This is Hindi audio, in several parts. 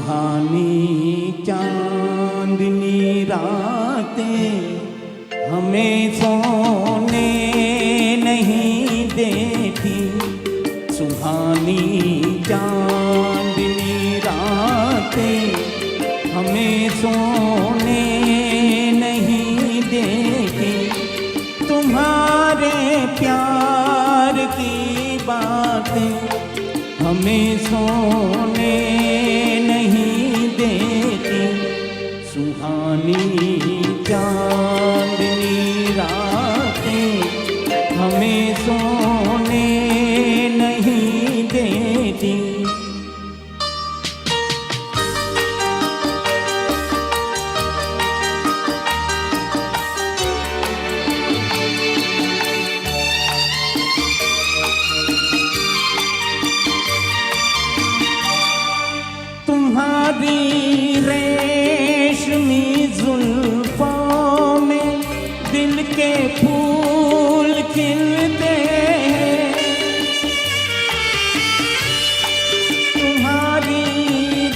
सुहानी चांदनी रातें हमें सोने नहीं देती। सुहानी चांदनी रातें हमें सोने नहीं देती। तुम्हारे प्यार की बातें हमें सोने नहीं देती। सुहानी चांदनी रातें हमें सोने नहीं देती। तुम्हारी रेशमी जुल्फों में दिल के फूल खिलते हैं। तुम्हारी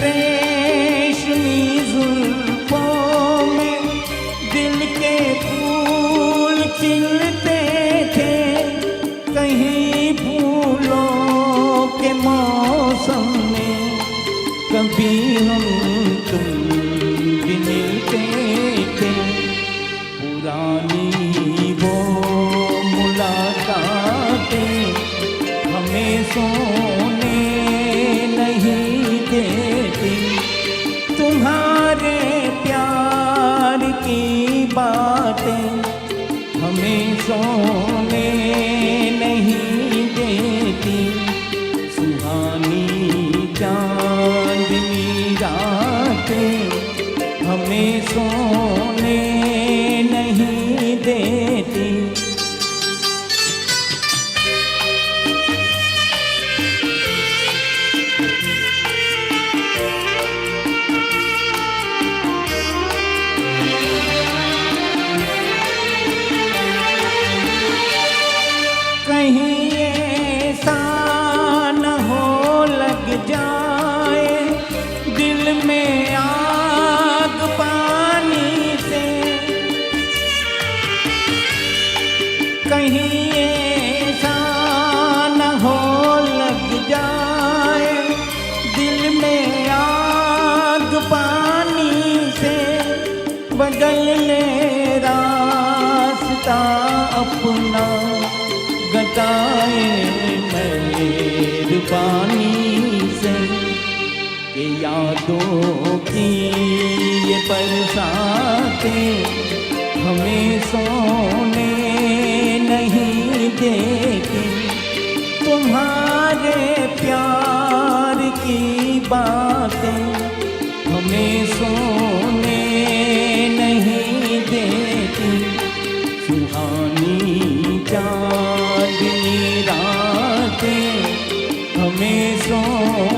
रेशमी जुल्फों में दिल के फूल खिलते थे। कहीं फूलों के मौसम में कभी हम तुम भी मिलते थे। पुरानी वो मुलाकातें हमें सोने नहीं देती। तुम्हारे प्यार की बातें हमें सोने नहीं देती। सुहानी चांदनी रातें हमें सोने नहीं देती। कहीं ऐसा न हो लग जाए दिल में आग पानी से। कहीं ऐसा न हो लग जाए दिल में आग पानी से। बदल ले रास्ता अपना गताए मेहरबानी से। कि यादों की ये बरसातें हमें सोने नहीं देती। तुम्हारे प्यार की बातें हमें सोने नहीं देती। सुहानी चांदनी रातें हमें सोने